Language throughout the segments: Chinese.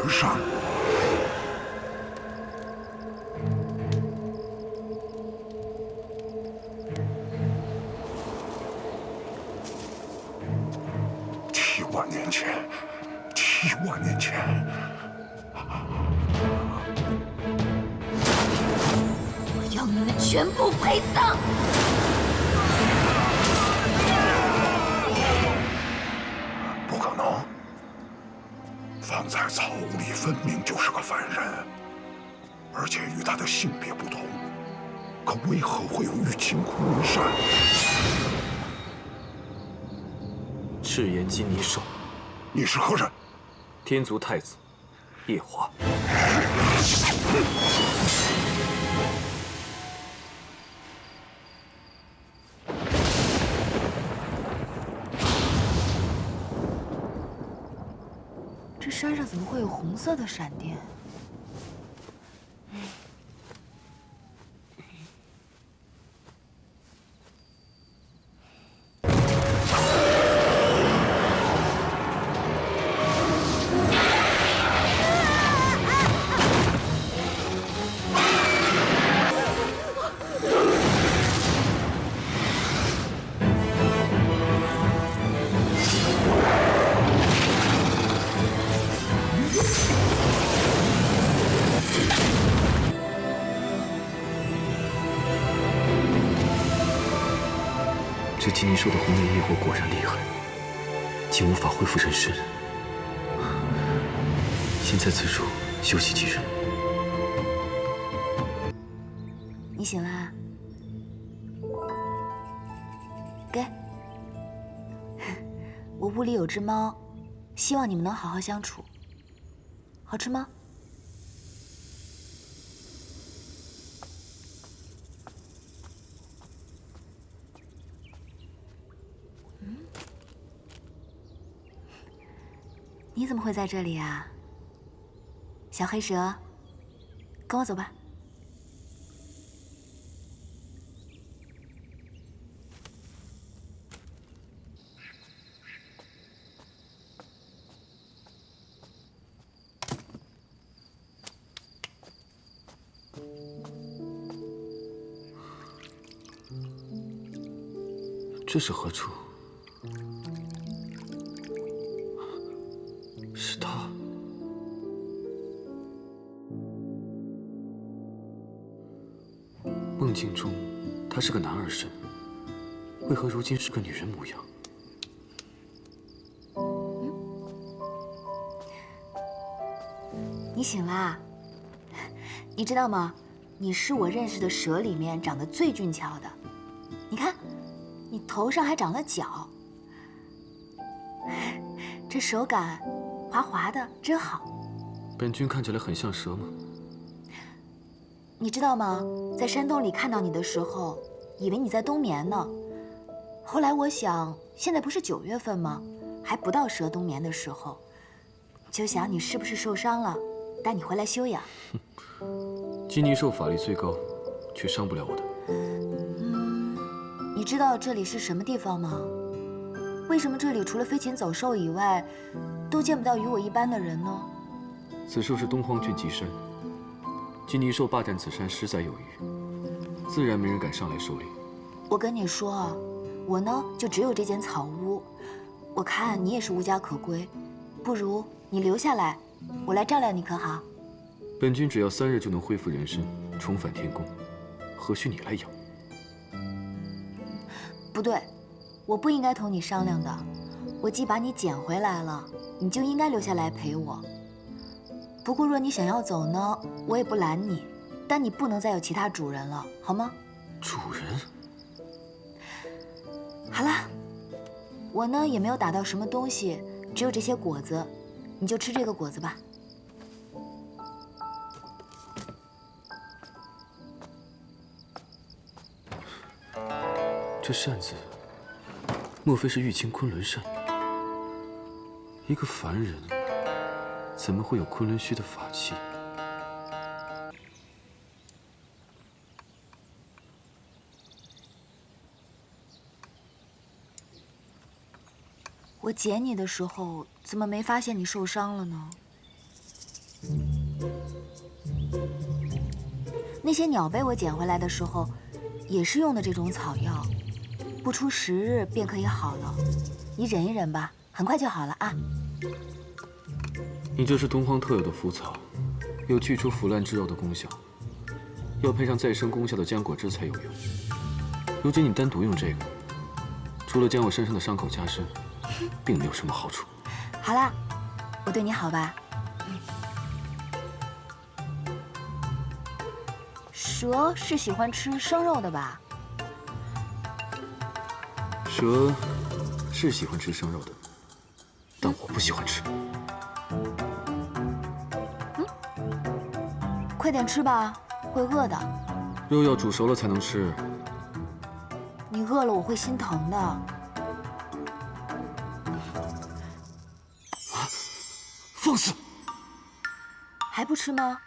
而上。7万年前，7万年前。 要你们全部陪葬！不可能，放在草屋里分明就是个凡人，而且与他的性别不同。可为何会有玉清昆仑山？赤炎金泥兽，你是何人？天族太子夜华。 这山上怎么会有红色的闪电？这金泥兽的红莲业火果然厉害，竟无法恢复人身。先在此处休息几日。你醒啦？给。我屋里有只猫，希望你们能好好相处。好吃吗？ 你怎么会在这里啊，小黑蛇？跟我走吧。这是何处？ 是他。梦境中，他是个男儿身，为何如今是个女人模样？你醒啦？你知道吗？你是我认识的蛇里面长得最俊俏的。你看，你头上还长了角，这手感。 滑滑的，真好。本君看起来很像蛇吗？你知道吗？在山洞里看到你的时候，以为你在冬眠呢。后来我想，现在不是9月份吗？还不到蛇冬眠的时候，就想你是不是受伤了，带你回来休养。金泥兽法力最高，却伤不了我的。你知道这里是什么地方吗？为什么这里除了飞禽走兽以外，都见不到与我一般的人呢？此兽是东荒郡极山，金泥兽霸占此山实在有余，自然没人敢上来狩猎。我跟你说啊，我呢就只有这间草屋，我看你也是无家可归，不如你留下来，我来照料你，可好？本君只要3日就能恢复人身，重返天宫，何须你来养？不对。 我不应该同你商量的，我既把你捡回来了，你就应该留下来陪我。不过若你想要走呢，我也不拦你，但你不能再有其他主人了，好吗？主人？好啦，我呢也没有打到什么东西，只有这些果子，你就吃这个果子吧。这扇子。 莫非是玉清昆仑扇？一个凡人，怎么会有昆仑虚的法器？我捡你的时候，怎么没发现你受伤了呢？那些鸟被我捡回来的时候，也是用的这种草药，不出10日便可以好了。你忍一忍吧，很快就好了啊。你这是东荒特有的腐草，有去除腐烂之肉的功效，要配上再生功效的浆果汁才有用。如今你单独用这个，除了将我身上的伤口加深，并没有什么好处。好啦，我对你好吧？蛇是喜欢吃生肉的吧？蛇是喜欢吃生肉的，但我不喜欢吃。快点吃吧，会饿的。肉要煮熟了才能吃。你饿了我会心疼的。放肆！还不吃吗？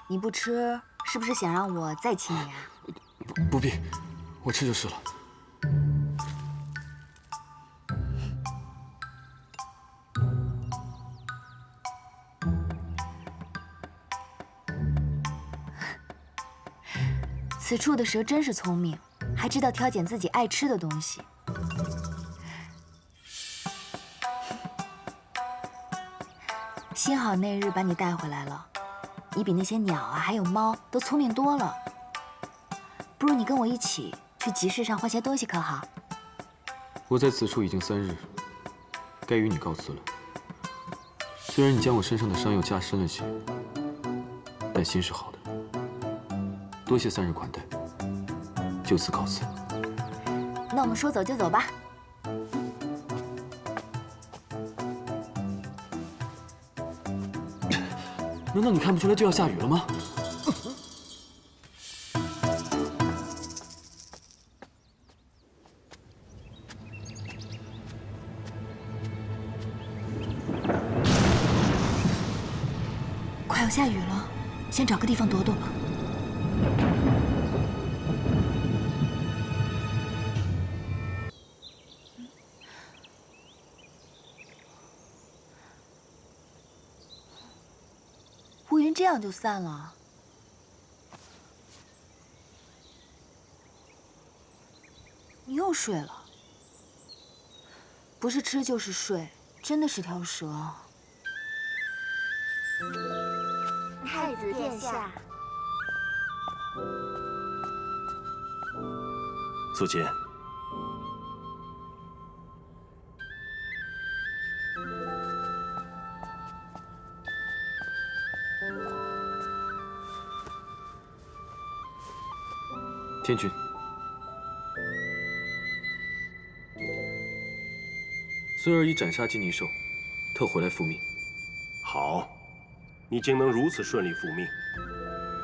你不吃，是不是想让我再亲你啊？不必，我吃就是了。此处的蛇真是聪明，还知道挑拣自己爱吃的东西。幸好那日把你带回来了，你比那些鸟啊还有猫都聪明多了。不如你跟我一起去集市上换些东西，可好？我在此处已经3日，该与你告辞了。虽然你将我身上的伤又加深了些，但心是好的。多谢3日款待，就此告辞。那我们说走就走吧。难道你看不出来就要下雨了吗？快要下雨了，先找个地方躲躲吧。乌云这样就散了。你又睡了，不是吃就是睡，真的是条蛇。太子殿下，素琴，天君，孙儿已斩杀金泥兽，特回来复命。好，你竟能如此顺利复命，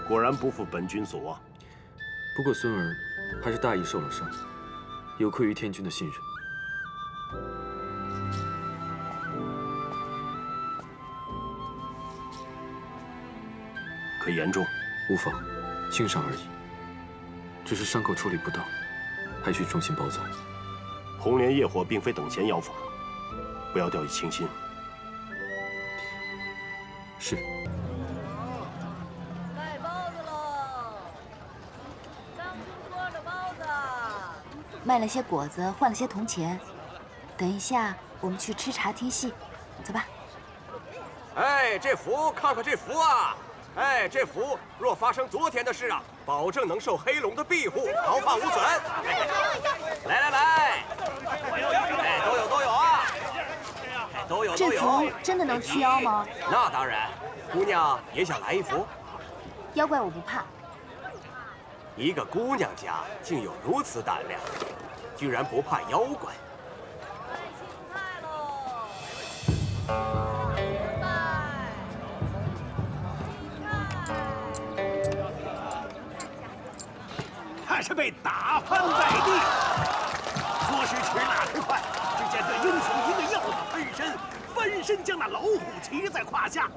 果然不负本君所望。不过孙儿还是大意受了伤，有愧于天君的信任。可严重？无妨，轻伤而已。只是伤口处理不当，还需重新包扎。红莲业火并非等闲药法，不要掉以轻心。是。卖包子喽！张军做的包子。卖了些果子，换了些铜钱。等一下，我们去吃茶听戏，走吧。哎，这符，看看这符啊！哎，这符若发生昨天的事啊，保证能受黑龙的庇护，毫发无损。来来来，哎，都有啊！哎，都有。这符真的能驱妖吗？那当然，姑娘也想来一符。妖怪我不怕。一个姑娘家竟有如此胆量，居然不怕妖怪。他是被打翻在地，说时迟那时快，只见这英雄一个鹞子翻身将那老虎骑在胯下，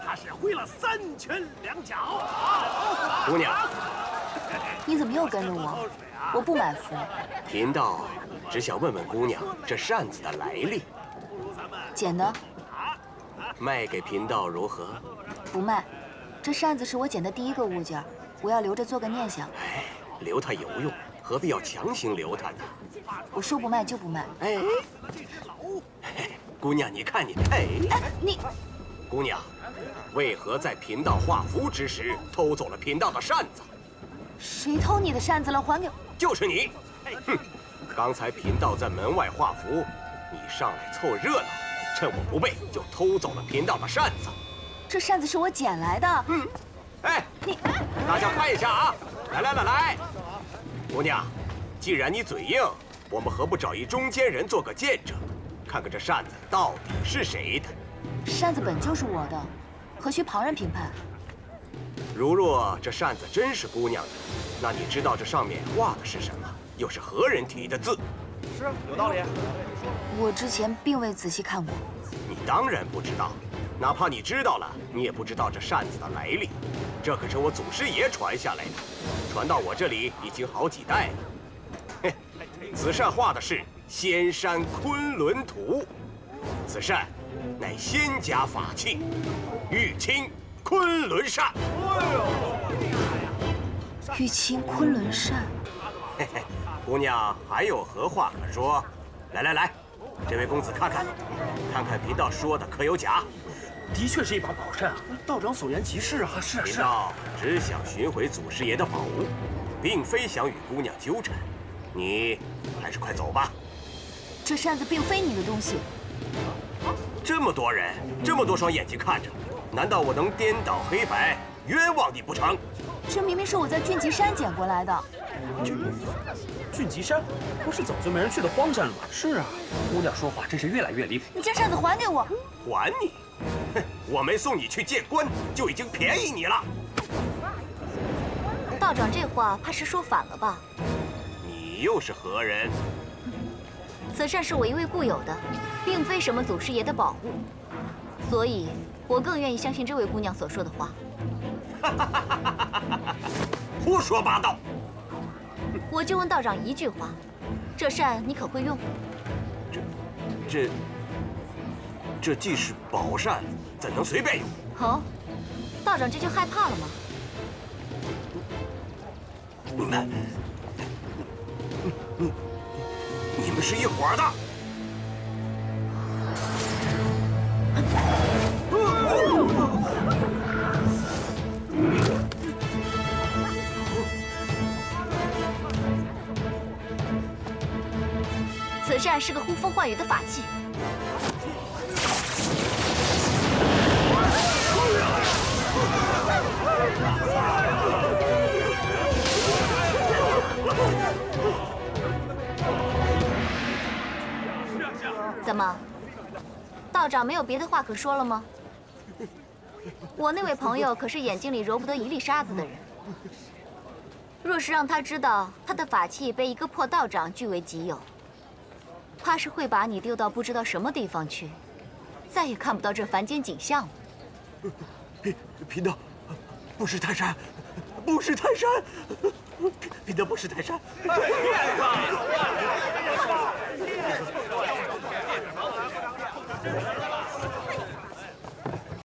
他是挥了3拳2脚。姑娘，你怎么又跟着我？我不买符。贫道只想问问姑娘这扇子的来历。捡的。卖给贫道如何？不卖。这扇子是我捡的第一个物件，我要留着做个念想。哎，留它有用，何必要强行留它呢？我说不卖就不卖。哎，姑娘，你看你，哎，你，姑娘，为何在贫道画符之时偷走了贫道的扇子？谁偷你的扇子了？还给我！就是你！哼，刚才贫道在门外画符，你上来凑热闹，趁我不备就偷走了贫道的扇子。这扇子是我捡来的。哎，你，大家看一下啊！来，姑娘，既然你嘴硬，我们何不找一中间人做个见证，看看这扇子到底是谁的？扇子本就是我的，何须旁人评判？如若这扇子真是姑娘的，那你知道这上面画的是什么？又是何人题的字？是，有道理。我之前并未仔细看过。你当然不知道，哪怕你知道了，你也不知道这扇子的来历。这可是我祖师爷传下来的，传到我这里已经好几代了。嘿，此扇画的是仙山昆仑图，此扇乃仙家法器，玉清昆仑扇。玉清昆仑扇。嘿嘿，姑娘还有何话可说？来，这位公子看看贫道说的可有假？的确是一把宝扇啊，道长所言极是啊。是啊，贫道只想寻回祖师爷的宝物，并非想与姑娘纠缠。你还是快走吧。这扇子并非你的东西。这么多人，这么多双眼睛看着，难道我能颠倒黑白，冤枉你不成？这明明是我在俊极山捡过来的。俊极山不是早就没人去的荒山了吗？是啊，姑娘说话真是越来越离谱。你将扇子还给我！还你？哼，我没送你去见官，就已经便宜你了。道长这话怕是说反了吧？你又是何人？此扇是我一位故友的，并非什么祖师爷的宝物，所以我更愿意相信这位姑娘所说的话。胡说八道！我就问道长一句话，这扇你可会用？这既是宝扇，怎能随便用？哦，道长这就害怕了吗？你们是一伙的。此扇是个呼风唤雨的法器。怎么，道长没有别的话可说了吗？我那位朋友可是眼睛里揉不得一粒沙子的人，若是让他知道他的法器被一个破道长据为己有，怕是会把你丢到不知道什么地方去，再也看不到这凡间景象了。贫道不识泰山，不识泰山，贫道不识泰山。